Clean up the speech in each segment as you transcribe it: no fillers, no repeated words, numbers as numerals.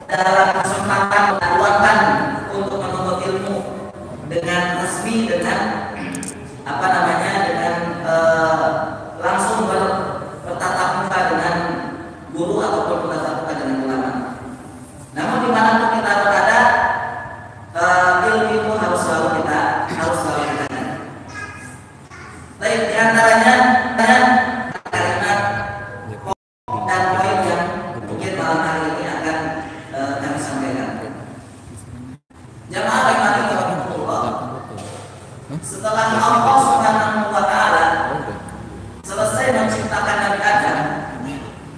dalam kesempatan meluangkan untuk menuntut ilmu dengan resmi, dengan dengan langsung bertatap muka dengan guru ataupun bertatap muka dengan ulama. Namun dimanapun kita berada, ilmu itu harus selalu kita ingat. Baik, diantaranya kalimat dan poin yang mungkin malam hari ini akan kami sampaikan. Jamaah rahimahullah, setelah Allah Subhanahu wa taala selesai menciptakan Nabi Adam,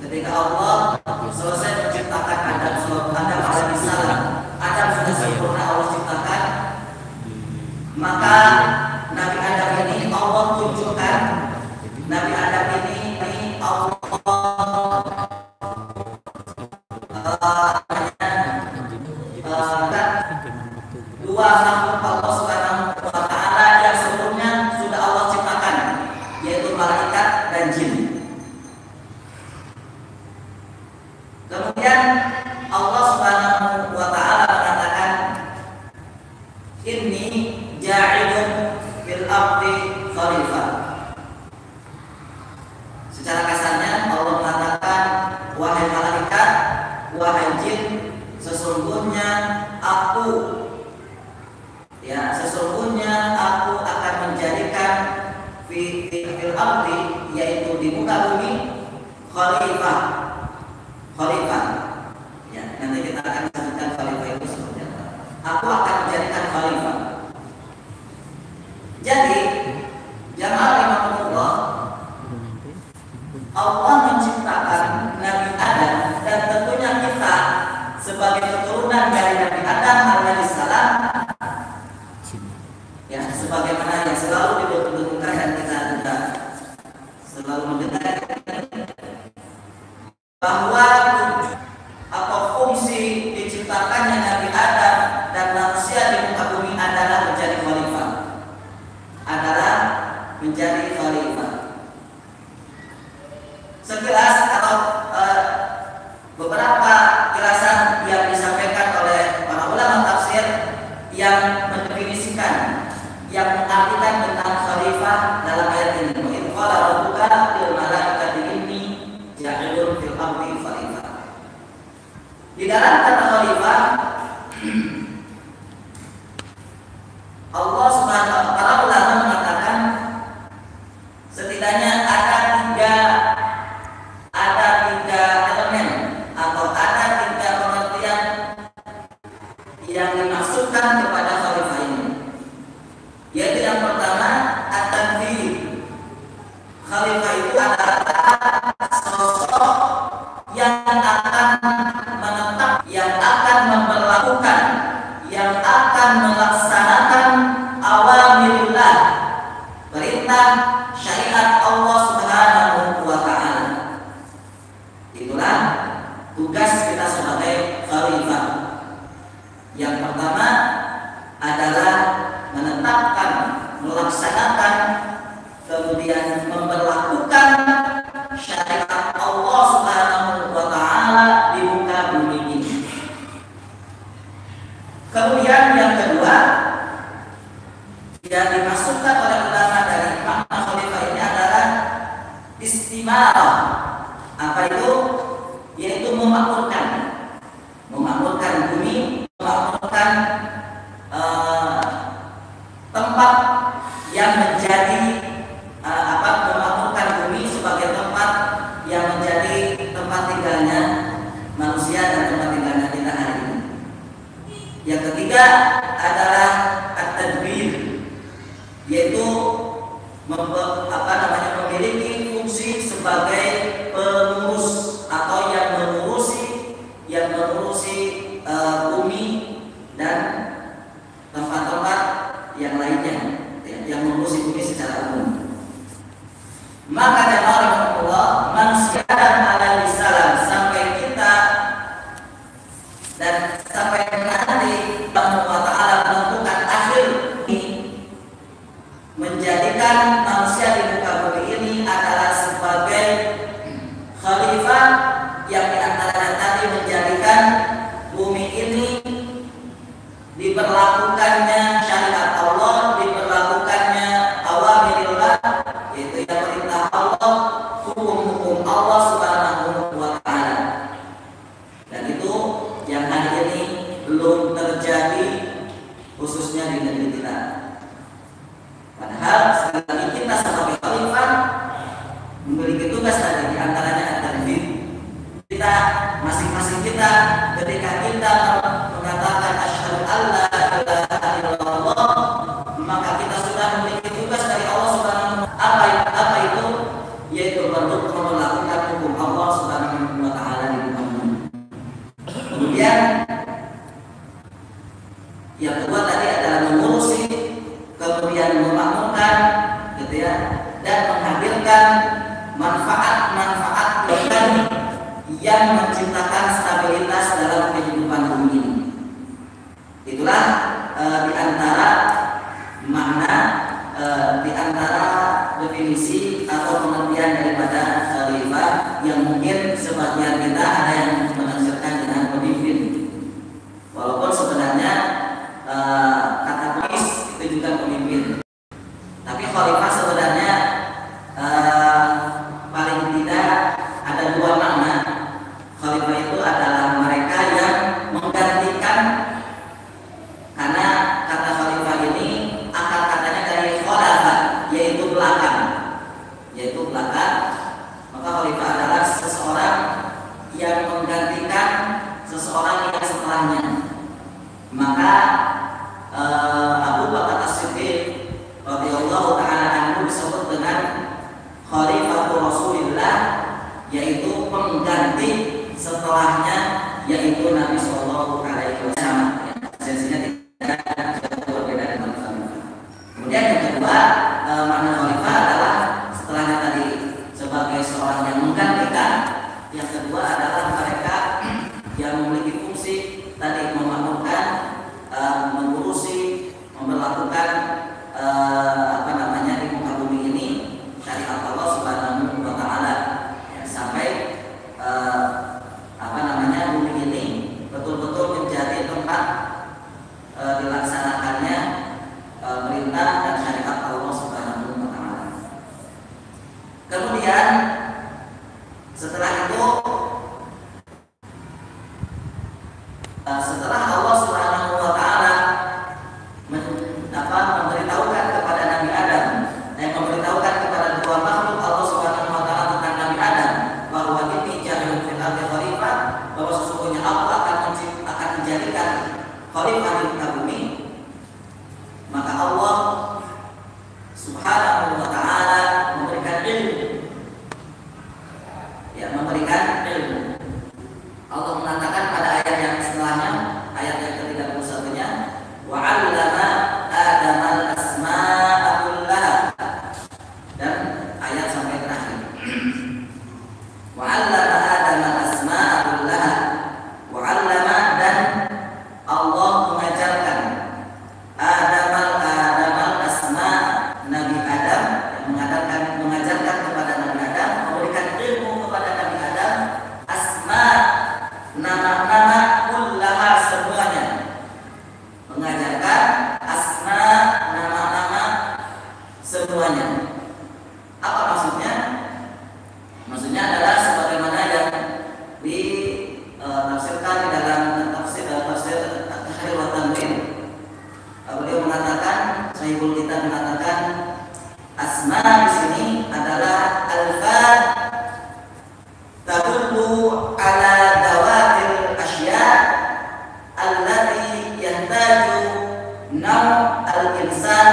ketika Allah selesai menciptakan Adam alaihissalam, Adam sudah sempurna Allah ciptakan, maka Nabi Adam ini Allah tunjukkan, Nabi Adam ini Allah dua makhluk Allah Subhanahu wa taala yang sebelumnya sudah Allah ciptakan, yaitu malaikat dan jin. Kemudian Allah Subhanahu wa taala mengatakan, inni ja'ilun fil ardi khalifah. Secara kasarnya Allah mengatakan, wahai malaikat, wahai jin, sesungguhnya aku akan menjadikan fil ardi, yaitu di muka bumi, khalifah. Ya, nanti kita akan lanjutkan khalifah itu seperti apa. Aku akan menjadikan khalifah. Jadi, jamaah rahimahullah, Allah menciptakan Nabi Adam, dan tentunya kita sebagai keturunan dari Nabi Adam alaihissalam, ya, sebagaimana yang selalu didukungkan dan kita juga selalu mendengar bahwa atau fungsi diciptakannya Nabi Adam dan manusia di muka bumi adalah menjadi khalifah. Sekilas atau beberapa kilasan yang disampaikan oleh para ulama tafsir yang mendefinisikan, yang mengartikan tentang khalifah dalam ayat ini. Wa idh qala rabbuka lil malaikati inni ja'ilun fil ardi khalifah. Di dalam kata khalifah, Allah Subhanahu wa taala, ulama mengatakan setidaknya ada tiga elemen atau ada tiga pengertian yang dimaksudkan kepada khalifah ini. Yaitu yang pertama, at-tanfidh. Khalifah itu adalah sosok yang akan menetap, yang akan memperlakukan, yang akan melaksanakan awamirillah, perintah syariat Allah Subhanahu wa taala. Itulah tugas kita sebagai khalifah. Yang pertama adalah menetapkan, melaksanakan, kemudian memperlakukan syariat Allah Subhanahu wa taala di muka bumi ini. Kemudian yang kedua yang dimaksudkan oleh ulama dari makna khalifah ini adalah istimarah. Apa itu? Yaitu memakmurkan bumi, memakmurkan tempat yang menjadi memakmurkan bumi sebagai tempat yang menjadi tempat tinggalnya manusia dan tempat tinggalnya kita hari ini. Yang ketiga adalah at-tadbir, yaitu memiliki fungsi sebagai pengurus atau yang mengurusi bumi dan tempat-tempat yang lainnya, yang mengurusi bumi secara umum. Maka jamaah Allah, manusia Adam alaihissalam sampai kita dan sampai nanti Allah Ta'ala menentukan akhir ini, menjadikan manusia di muka bumi ini adalah sebagai Khalifah yang diantaranya tadi menjadikan bumi ini diberlakukannya syariat Allah, diberlakukannya awamirillah, yaitu yang perintah Allah, hukum-hukum Allah Subhanahu wa ta'ala. Dan itu yang hari ini belum terjadi khususnya di negeri kita. Padahal sekali lagi kita sebagai khalifah memiliki tugas tadi, diantaranya at-tanfidz. Kita masing-masing kita ketika kita mengatakan asyhadu alla ilaha illallah, maka kita sudah memiliki tugas dari Allah Subhanahu wa ta'ala. Apa itu? Yaitu bentuk melakukan hukum Allah Subhanahu wa ta'ala di muka bumi. Kemudian yang kedua tadi adalah mengurusi, kemudian memakmurkan, gitu ya, dan menghadirkan manfaat-manfaat yang menciptakan stabilitas dalam kehidupan bumi ini. Itulah di antara makna, di antara definisi atau pengertian daripada khalifah yang mungkin sebagian kita ada yang menafsirkan dengan pemimpin. Walaupun sebenarnya kata polis itu juga pemimpin. Tapi khalifah sebenarnya paling tidak ada dua makna. Khalifah itu adalah mereka yang menggantikan, karena kata khalifah ini akar katanya dari khalafa, yaitu belakang, maka khalifah adalah seseorang yang menggantikan seseorang yang setelahnya. Maka Abu Bakar As-Siddiq radhiyallahu ta'ala anhu disebut dengan Khalifatul Rasulillah, yaitu pengganti setelahnya, yaitu Nabi Sallallahu Alaihi Wasallam. Esensinya tidak berbeda dengan khalifah. Kemudian yang kedua, makna khalifah adalah setelahnya tadi sebagai seorang yang menggantikan. Yang kedua adalah mereka yang memiliki fungsi tadi memakmurkan, mengurusi, memperlakukan di muka bumi ini syariat Allah Subhanahu wa ta'ala, ya, sampai bumi ini betul-betul menjadi tempat dilaksanakannya perintah dan syariat Allah Subhanahu wa ta'ala. Kemudian setelah itu, setelah Allah Subhanahu wa ta'ala memberitahukan kepada Nabi Adam, memberitahukan kepada dua makhluk Allah Subhanahu wa ta'ala tentang Nabi Adam bahwa ini ja'ilun fil ardi khalifah, bahwa sesungguhnya Allah akan menjadikan khalifah di muka bumi. Maka Allah Subhanahu wa ta'ala memberikan ilmu, memberikan ilmu. Allah mengatakan pada ayat yang setelahnya, ayat yang ke-31-nya, wa 'allama Adam al-asma'a kullaha, dan ayat sampai terakhir. Wa 'allama Adam al-asma'a kullaha, wa 'allama, dan Allah mengajarkan Adam al-asma', Nabi Adam, mengajarkan kepada Nabi Adam, memberikan ilmu kepada Nabi Adam, asma, nama-nama kullaha, semuanya. Mengajarkan asma, nama-nama semuanya. Apa maksudnya? Maksudnya adalah sebagaimana yang ditafsirkan di dalam tafsir At-Tahrir wa Tanwir. Beliau mengatakan, Sahihul Kitab mengatakan, asma di sini adalah alfaz tadullu ala dawatil asya allati yahtaju naw al-insan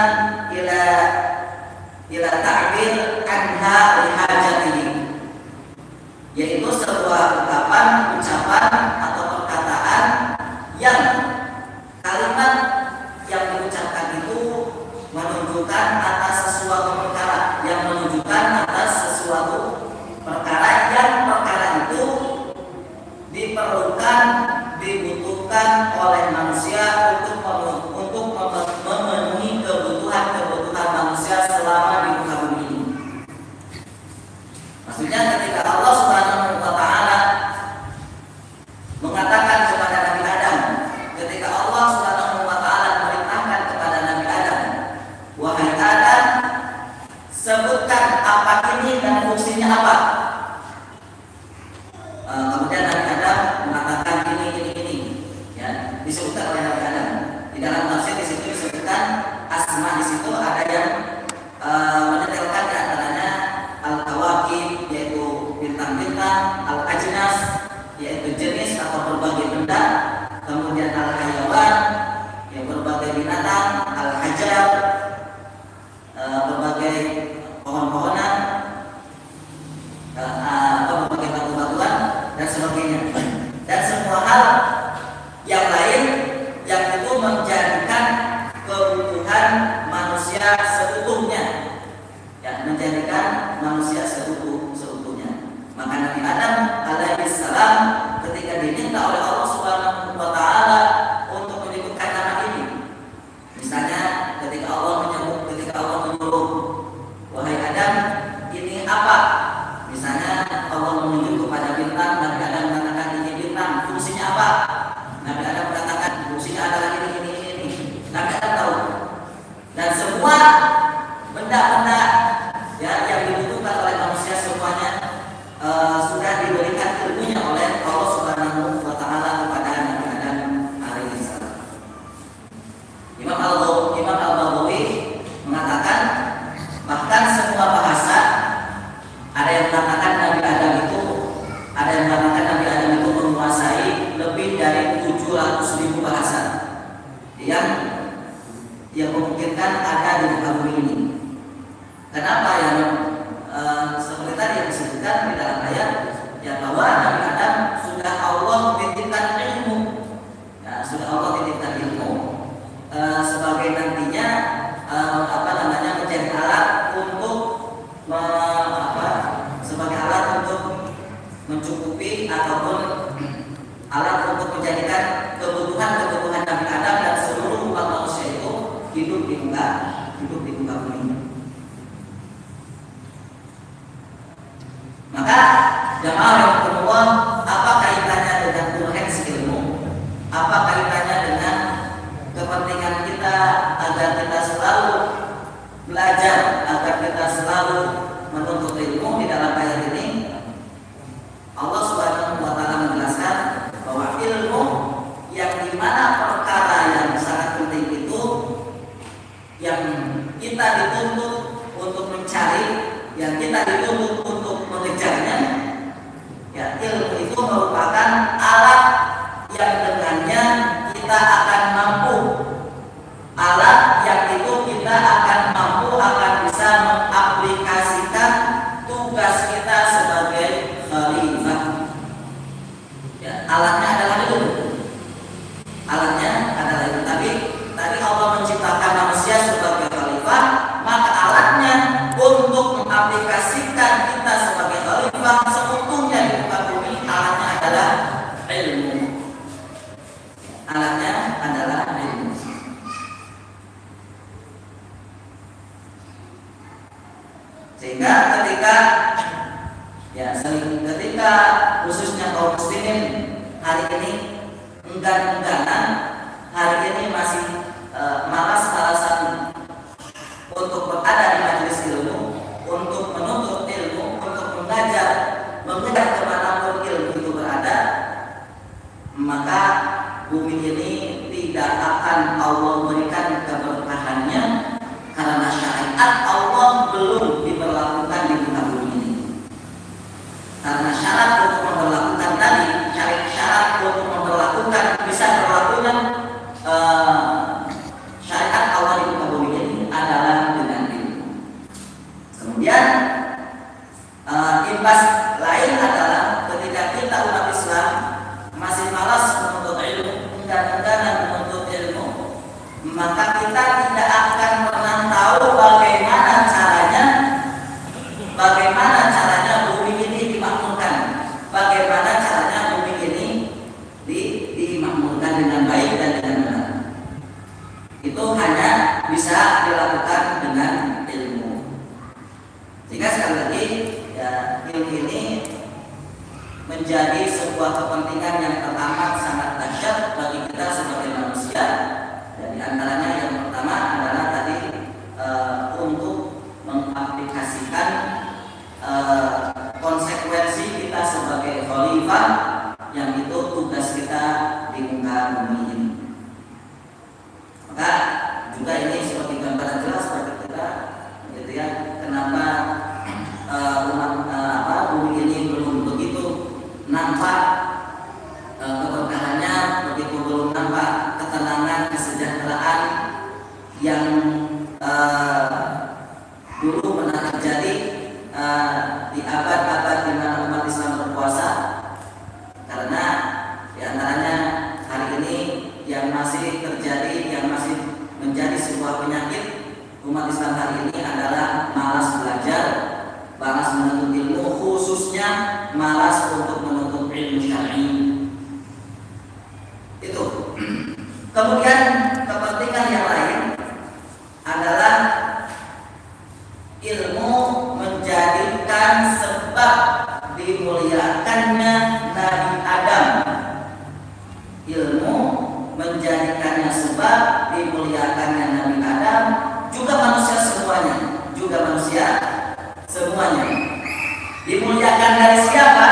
ila ta'bir anha li hajatihi, yaitu sebuah ucapan atau perkataan yang kalimat yang diucapkan itu menunjukkan atas sesuatu perkara, yang perkara itu diperlukan, dibutuhkan oleh manusia untuk memenuhi kebutuhan manusia selama di muka bumi ini. Maksudnya ketika Allah Subhanahu bintang-bintang, al-ajnas yaitu jenis atau berbagai benda, kemudian al-hayawan yang berbagai binatang, al-hajar berbagai pohon-pohonan, berbagai batu-batuan dan sebagainya, dan semua hal yang lain yang itu menjadikan kebutuhan manusia seutuhnya, ya, menjadikan manusia seutuhnya. Maka Nabi Adam alaihissalam ketika diminta oleh Allah Subhanahu wa taala untuk menyebutkan nama ini, misalnya ketika Allah menyuruh, wahai Adam, ini apa? Misalnya Allah menunjuk kepada bintang, Nabi Adam mengatakan ini bintang, fungsinya apa? Nabi Adam mengatakan fungsinya adalah ini. Nabi Adam tahu. Dan semua benda-benda ya yang dibutuhkan oleh manusia semuanya sudah diberikan ilmunya oleh Allah Subhanahu wa taala kepada Nabi Adam alaihissalam. Imam Al-Baghawi mengatakan bahkan semua bahasa, ada yang mengatakan Nabi Adam itu menguasai lebih dari 700.000 bahasa yang memungkinkan ada di muka bumi ini. Kenapa? Yang seperti tadi yang disebutkan di dalam ayat, ya, bahwa Nabi Adam sudah Allah titipkan ilmu, ya, sebagai nantinya menjadi alat untuk sebagai alat untuk mencukupi ataupun alat untuk menjadikan kebutuhan Nabi Adam dan seluruh umat manusia itu hidup di muka bumi. Maka jamaah rahimahullah, apa kaitannya dengan urgensi ilmu? Apa kaitannya dengan kepentingan kita agar kita selalu belajar, agar kita selalu menuntut ilmu? Di dalam ayat ini Allah Subhanahu wa taala menjelaskan bahwa ilmu yang dimana perkara yang sangat penting itu yang kita dituntut untuk mencari, yang kita dituntut untuk mengejarnya, ya, ilmu itu merupakan alat yang dengannya kita akan mampu, alat yang itu kita akan mampu, akan bisa mengaplikasikan tugas kita sebagai khalifah. Ya, alatnya adalah ilmu. Tapi tadi Allah menciptakan manusia sebagai khalifah, maka alatnya untuk mengaplikasikan kita sebagai khalifah seutuhnya di muka bumi, alatnya adalah ilmu. Sehingga ketika khususnya kaum muslimin hari ini enggan-engganan, hari ini masih malas-malasan untuk berada di majelis ilmu, untuk menuntut ilmu, untuk mengajar kemanapun ilmu itu berada, maka bumi ini tidak akan Allah berikan keberkahannya karena syariat Allah belum diberlakukan di muka bumi ini. Karena syarat untuk memberlakukan tadi, syarat untuk memberlakukan bisa berlakunya syariat Allah di muka bumi ini adalah dengan ilmu. Kemudian imbas lain adalah ketika kita umat Islam masih malas menuntut ilmu, enggan-engganan menuntut ilmu, maka kita tidak akan pernah tahu bagaimana caranya bumi ini dimakmurkan, bagaimana caranya bumi ini dimakmurkan dengan baik dan dengan benar. Itu hanya bisa dilakukan dengan ilmu. Sehingga sekali lagi, ya, ilmu ini menjadi sebuah kepentingan yang teramat sangat dahsyat bagi kita sebagai manusia. Dan di antaranya yang pertama adalah tadi untuk mengaplikasikan konsekuensi kita sebagai khalifah, yang itu tugas kita di muka bumi ini. Maka juga ini seperti gambaran jelas bagi kita, gitu ya, kenapa bumi ini belum untuk menuntut ilmu syar'i. Itu. Kemudian kepentingan yang lain adalah ilmu menjadikan sebab dimuliakannya Nabi Adam. Ilmu menjadikannya sebab dimuliakannya Nabi Adam, juga manusia semuanya, Dimuliakan dari siapa?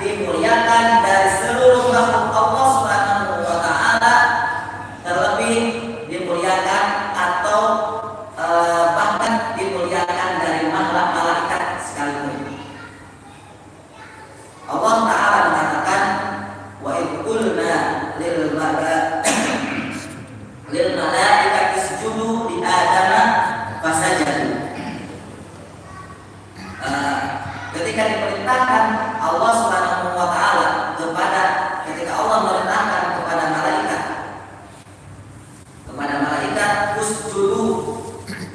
Dimuliakan dari seluruh makhluk Allah Subhanahu wa taala, terlebih dimuliakan atau bahkan dimuliakan dari malaikat sekalipun. Allah Ta'ala mengatakan, wa idh qulna lil malaikati isjudu li adama fasajadu. Ketika diperintahkan Allah Subhanahu wa taala ketika Allah merintahkan kepada malaikat usjudu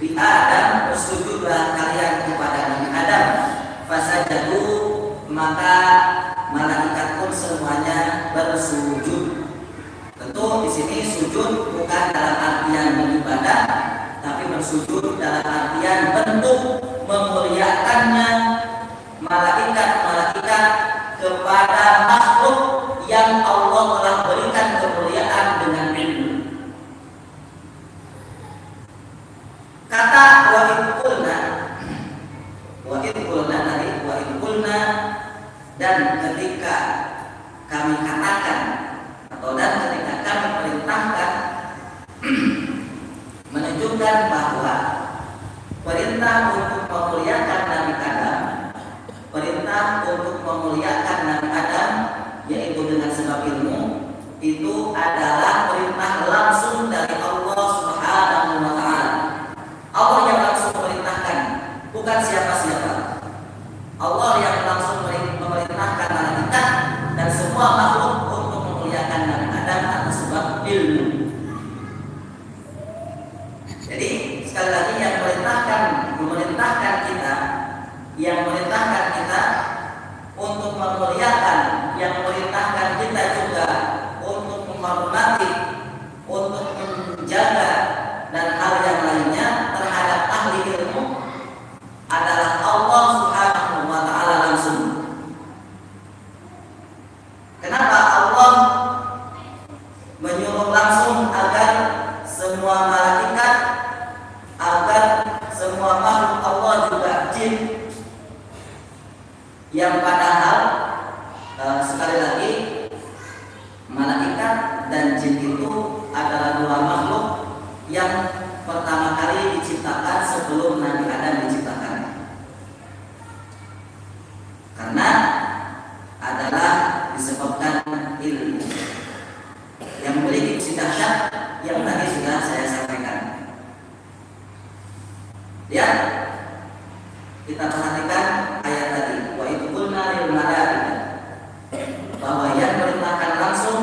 li Adam, bersujudlah kalian kepada Nabi Adam. Fasajadu, maka malaikat pun semuanya bersujud. Tentu di sini sujud bukan dalam artian beribadah, tapi bersujud dalam artian bentuk memuliakannya malaikat kepada makhluk yang Allah telah berikan kemuliaan dengan ilmu. Kata wa idh qulna dan ketika kami katakan dan ketika kami perintahkan menunjukkan bahwa perintah untuk memuliakan Nabi Adam, yaitu dengan sebab ilmu, itu adalah perintah langsung dari Allah Subhanahu wa taala. Allah yang langsung memerintahkan, bukan siapa-siapa. Allah yang langsung memerintahkan malaikat dan semua makhluk untuk memuliakan Nabi Adam atas sebab ilmu. Jadi sekali lagi yang memerintahkan kita untuk memuliakan, yang memerintahkan kita juga untuk menghormati, untuk menjaga dan hal yang lainnya terhadap ahli ilmu adalah Allah Subhanahu wa taala langsung. Kenapa Allah menyuruh langsung agar semua malaikat, agar semua makhluk Allah juga jin, yang padahal sekali lagi malaikat dan jin itu adalah dua makhluk yang pertama kali diciptakan sebelum Nabi Adam diciptakan, karena adalah disebabkan ilmu yang memiliki fungsi dahsyat yang tadi sudah saya sampaikan. Ya, kita perhatikan ayat tadi, wa idh qulna lil malaikati, bahwa yang perintahkan langsung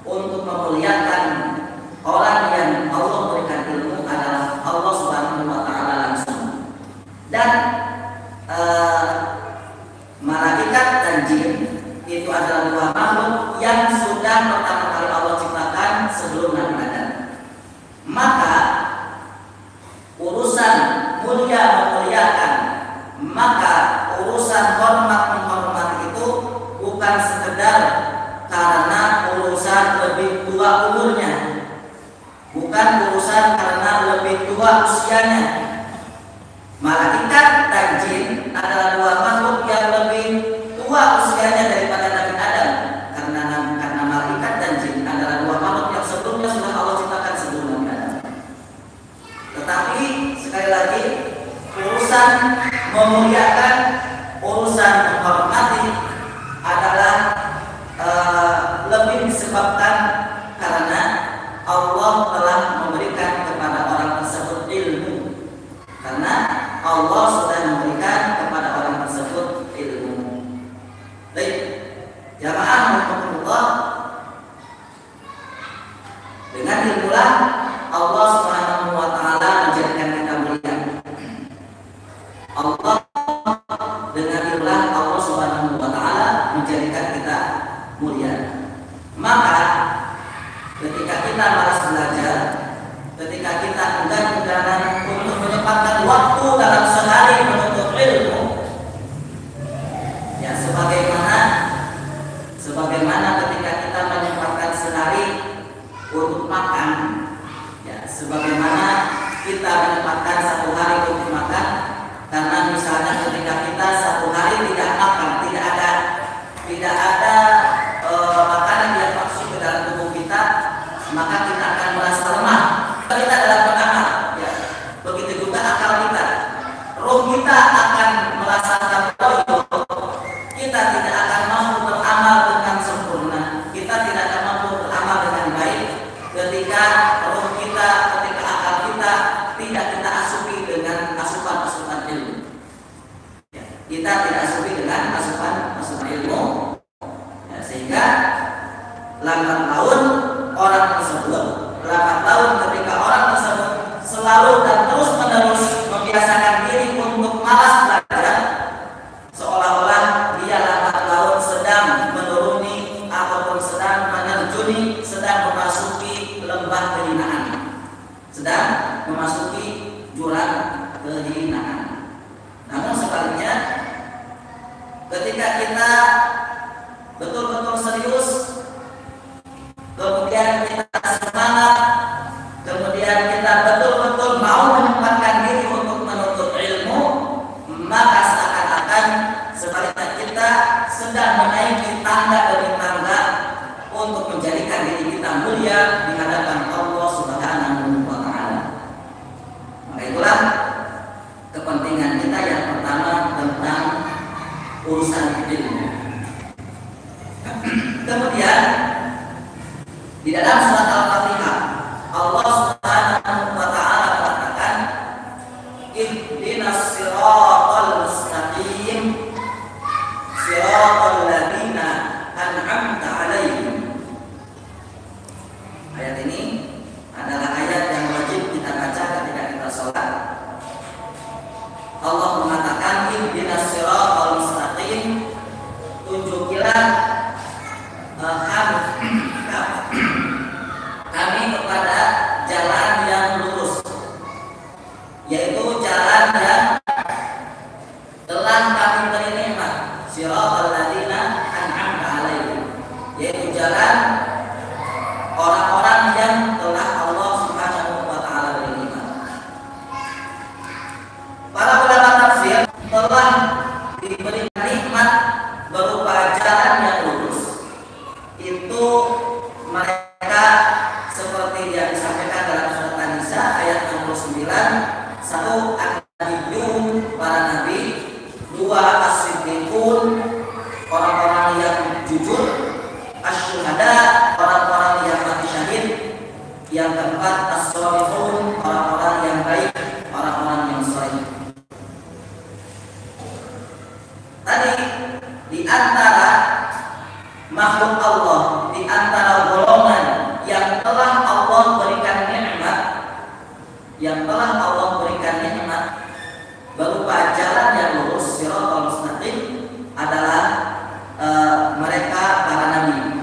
untuk memuliakan orang yang Allah berikan ilmu adalah Allah Subhanahu wa taala langsung. Dan malaikat dan jin itu adalah dua makhluk yang sudah pertama kali Allah ciptakan sebelum Nabi Adam. Maka urusan mulia memuliakan, maka urusan hormat menghormat itu bukan sekedar karena urusan lebih tua umurnya, bukan urusan karena lebih tua usianya. Malaikat dan jin adalah dua makhluk yang lebih tua usianya daripada Nabi Adam, karena malaikat dan jin adalah dua makhluk yang sebelumnya sudah Allah ciptakan sebelum Nabi Adam. Tetapi sekali lagi, urusan memuliakan, urusan menghormati adalah lebih disebabkan karena Allah telah memberikan kepada orang tersebut ilmu, karena Allah sudah memberikan kepada orang tersebut ilmu. Baik, jamaah rahimakumullah, dengan ilmulah Allah Subhanahu wa taala menjadikan kita mulia. Allah dengan ilmulah Allah Subhanahu wa taala menjadikan menjadikan kita mulia. Maka ketika kita malas belajar, ketika kita enggan-engganan untuk menyempatkan waktu dalam sehari menuntut ilmu, ya sebagaimana ketika kita menyempatkan sehari untuk makan, ya sebagaimana kita menyempatkan satu hari untuk makan, karena misalnya ketika kita satu hari tidak makan, tidak ada makanan yang masuk ke dalam tubuh kita, maka kita akan merasa lemah. Kita dalam beramal, ya. Begitu juga akal kita, roh kita akan merasakan bahwa kita tidak akan mampu beramal dengan sempurna, kita tidak akan mampu beramal dengan baik ketika roh kita, ketika akal kita tidak kita asupi dengan asupan ilmu. Ya, kita tidak asupi dengan asupan ilmu, ya, sehingga lambat laun orang tersebut, lambat laun ketika orang tersebut selalu dan terus menerus membiasakan diri untuk malas belajar, seolah-olah dia lambat laun sedang menuruni ataupun sedang menerjuni, sedang memasuki lembah kehinaan, sedang memasuki jurang kehinaan. Namun sebaliknya, ketika kita betul-betul serius, kemudian kita semangat, kemudian kita betul-betul mau menyempatkan diri untuk menuntut ilmu, maka seakan-akan sebaliknya kita sedang menaiki tangga demi tangga untuk menjadikan diri kita mulia di hadapan Allah Subhanahu wa Ta'ala. Maka itulah kepentingan kita yang pertama tentang urusan ilmu. Kemudian di dalam surat Al-Fatihah Allah Subhanahu wa Ta'ala mengatakan, ihdinas siratal mustaqim siratal ladzina an'amta 'alaihim. Ayat ini adalah ayat yang wajib kita baca ketika kita sholat. Allah mengatakan, ihdinas siratal mustaqim, tunjukilah kami kepada jalan yang lurus, yaitu jalan yang telah kami beri nikmat, siratal ladzina an'amta 'alaihim, yaitu jalan orang-orang yang telah Allah Subhanahu wa Ta'ala beri nikmat. Para ulama tafsir telah diberi nikmat berupa jalan yang lurus, itu mereka seperti yang disampaikan dalam surat An-Nisa ayat 69, satu an-nabiyyun, para nabi, dua as-siddiqun, orang-orang yang jujur, asy-syuhada, orang-orang yang mati syahid, yang keempat as-shalihun, orang-orang yang baik, orang-orang yang saleh. Tadi di antara makhluk Allah, di antara golongan yang telah Allah berikan nikmat, berupa jalan yang lurus, siratal mustaqim, adalah mereka para nabi.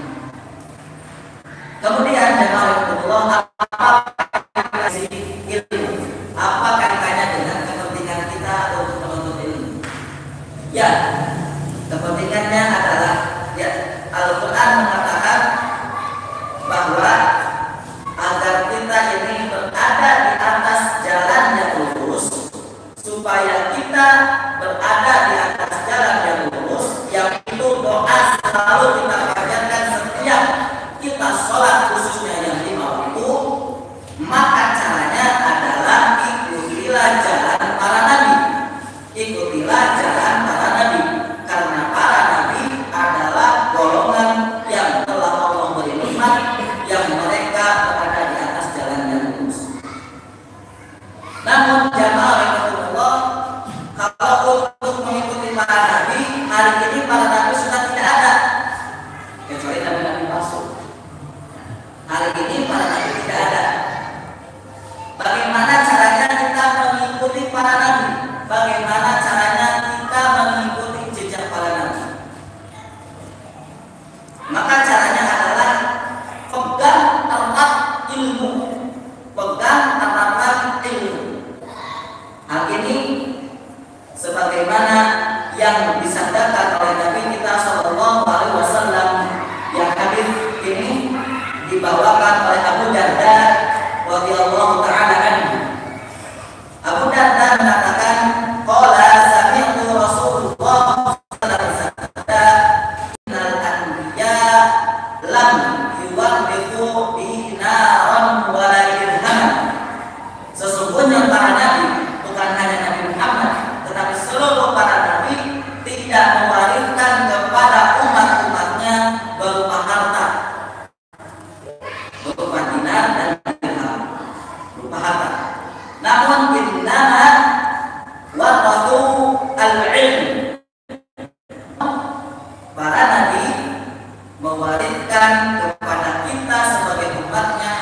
Kemudian jemaah ilmu, apa kaitannya dengan kepentingan kita untuk menuntut ilmu? Ya, kepentingannya adalah, ya, Al-Quran mengatakan bahwa agar kita ini berada di atas jalan yang lurus, supaya kita berada di atas jalan yang lurus, yang itu doa selalu kita panjatkan setiap kita sholat, khususnya yang 5 waktu. Maka caranya adalah ikutilah jalan para nabi, ikutilah jalan para nabi, karena para nabi adalah golongan yang telah Allah beri nikmat, yang mereka berada di atas jalan yang lurus. Namun jamaah rahmatullah, kalau untuk mengikuti para nabi, hari ini para nabi sudah tidak ada. Maka caranya adalah pegang erat ilmu, pegang erat ilmu. Hal ini sebagaimana yang disabdakan oleh Nabi kita Shallallahu Alaihi Wasallam, yang hadis ini dibawakan oleh Abu Darda radhiyallahu taala anhu. Abu Darda mengatakan, qala sami'tu Rasulullah sallallahu alaihi wasallam, innal anbiya lam yuwarrithu dinaran wa la dirhaman. Sesungguhnya para nabi, bukan hanya Nabi Muhammad, tetapi seluruh para nabi tidak mewariskan kepada umat-umatnya berupa harta, berupa dinar dan dirham, berupa harta. Namun innama warathu al-ilm. Para nabi mewariskan kepada kita sebagai umatnya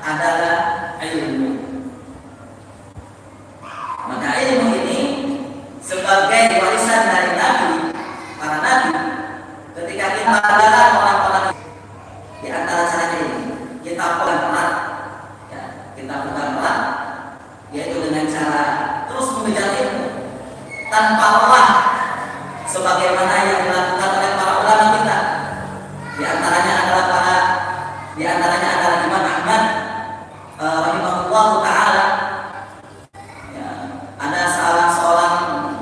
adalah ilmu. Maka ilmu ini sebagai warisan dari nabi, para nabi, ketika kita adalah orang-orang di antara caranya ini, kita pelan-pelan, ya, kita pelan-pelan, yaitu dengan cara terus mengejar ilmu tanpa lelah, sebagaimana yang dilakukan oleh para ulama kita. Di antaranya adalah Imam Ahmad rahimahullah taala. Ya, ada salah seorang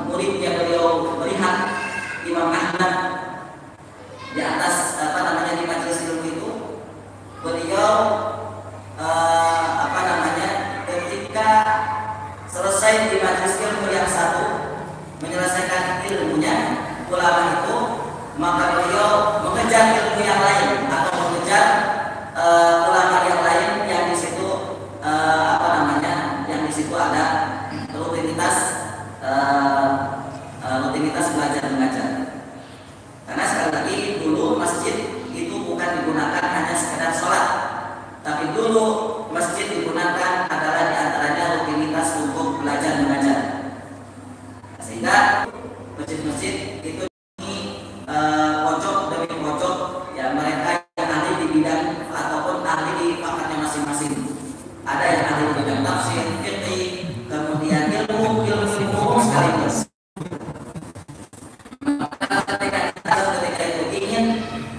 murid yang beliau melihat Imam Ahmad di atas di majelis ilmu itu. Beliau ketika selesai di majelis ilmu yang satu, menyelesaikan ilmunya ulama itu, maka beliau mengejar ilmu yang lain atau mengejar ulama yang lain yang di situ yang di situ ada rutinitas belajar mengajar. Karena sekali lagi dulu masjid itu bukan digunakan hanya sekedar sholat, tapi dulu masjid digunakan adalah diantaranya rutinitas untuk belajar mengajar. Sehingga masjid-masjid itu pojok demi pojok, ya, mereka yang ahli di bidang ataupun ahli di pakatnya masing-masing. Ada yang ahli di bidang tafsir, fiqih, kemudian ilmu sekaligus. Ketika itu ingin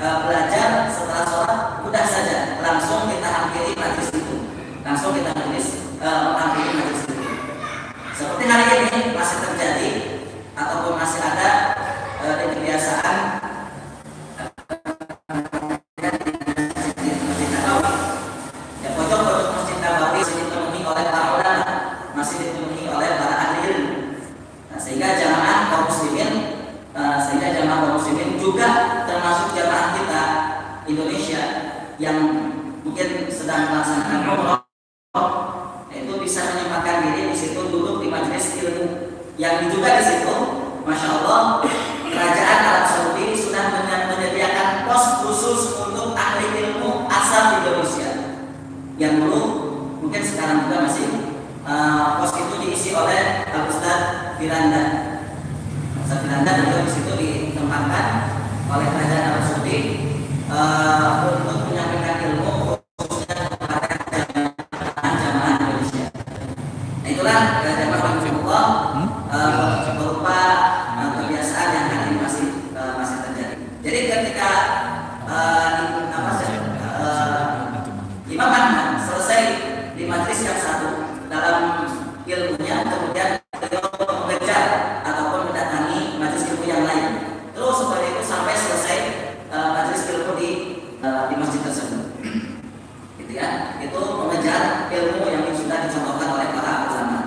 belajar setelah sholat, mudah saja, langsung kita hampiri majelis itu, langsung kita hampiri majelis itu. Seperti hari ini masih terjadi ataupun masih ada di kebiasaan Masjid Nabawi. Ya, pojok-pojok Masjid Nabawi masih dipenuhi oleh para ulama, masih dipenuhi oleh para ahli ilmu. Nah, sehingga jamaah kaum muslimin juga termasuk jamaah kita Indonesia yang mungkin sedang melaksanakan umroh, itu bisa menyempatkan diri di situ, duduk di majelis ilmu yang juga di situ, masya Allah, kerajaan Arab Saudi sudah menyediakan pos khusus untuk ahli ilmu asal Indonesia. Yang dulu mungkin sekarang juga masih pos itu diisi oleh Ustaz Firanda. Ustaz Firanda juga di situ ditempatkan oleh kerajaan Arab Saudi untuk menyampaikan ilmu khususnya kepada jamaah Indonesia. Nah, itulah jamaah rahimahullah berupa kebiasaan yang hari ini masih terjadi. Jadi ketika Imam Ahmad selesai di majelis yang satu dalam ilmunya, kemudian beliau mengejar ataupun mendatangi majelis ilmu yang lain. Terus seperti itu sampai selesai majelis ilmu di masjid tersebut. Gitu ya. Itu mengejar ilmu yang sudah dicontohkan oleh para ulama.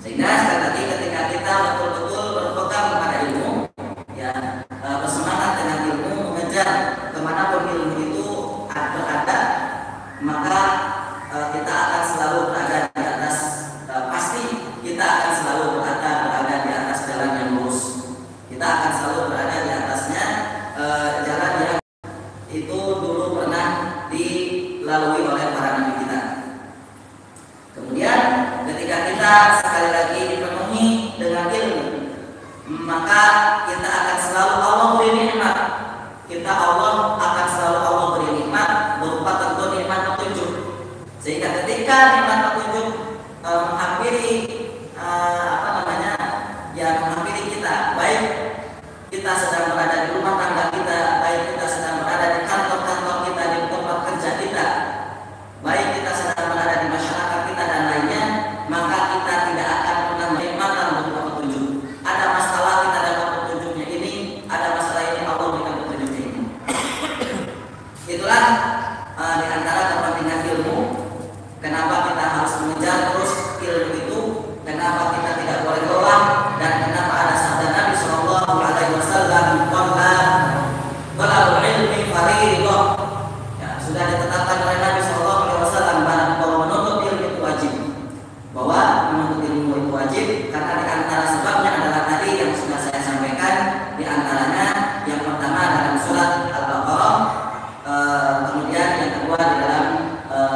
Sehingga sekali lagi ketika kita betul-betul berpegang kepada ilmu, ya, bersemangat dengan ilmu, mengejar kemanapun ilmu itu berada, maka kita akan selalu berada di atas, pasti kita akan selalu berada di atas jalan yang lurus. Kita akan selalu berada di atasnya, jalan yang itu dulu pernah dilalui oleh para nabi kita. Kemudian ketika kita sekali lagi dipenuhi dengan ilmu, maka kita akan selalu Allah beri nikmat, kita Allah akan selalu Allah beri nikmat berupa tentu nikmat petunjuk. Sehingga ketika nikmat petunjuk menghampiri menghampiri kita, baik kita sedang berada di rumah tangga kita, baik kita sedang berada di kantor-kantor kita, di tempat kerja kita, baik kita sedang berada di masyarakat kita dan lainnya, maka kita tidak akan pernah menikmati berupa petunjuk. Ada masalah kita dapat petunjuknya ini, ada masalah ini Allah berikan petunjuknya ini. Itulah di antara kepentingan ilmu. Kenapa kita harus mengejar terus ilmu itu? Kenapa kita tidak boleh lelah? Dan kenapa ada sabda Nabi Shallallahu Alaihi Wasallam, "Talabul ilmi fariidah." Ya, sudah ditetapkan oleh Nabi Shallallahu Alaihi Wasallam bahwa menuntut ilmu itu wajib. Bahwa menuntut ilmu itu wajib karena di antara sebabnya adalah tadi yang sudah saya sampaikan. Di antaranya yang pertama dalam surat Al-Baqarah, kemudian yang kedua di dalam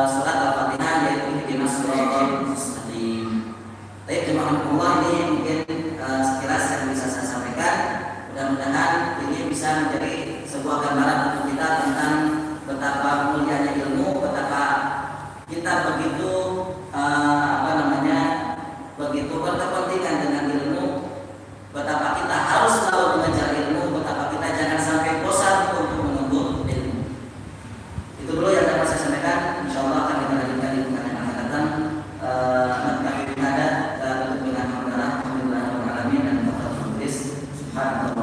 surat Al-Fatihah, yaitu ihdinas siratal mustaqim. Baik, jemaah ini mungkin sekilas yang bisa saya sampaikan. Mudah-mudahan ini bisa menjadi sebuah gambaran untuk kita tentang betapa mulianya ilmu, betapa kita begitu begitu berkepentingan dengan ilmu, betapa kita harus selalu mengejar ilmu, betapa kita jangan sampai bosan untuk menuntut ilmu. Itu dulu yang dapat saya sampaikan. Insyaallah akan kita lanjutkan di bulan yang akan datang. Nanti ada untuk dengan alhamdulillah dan subhanallah.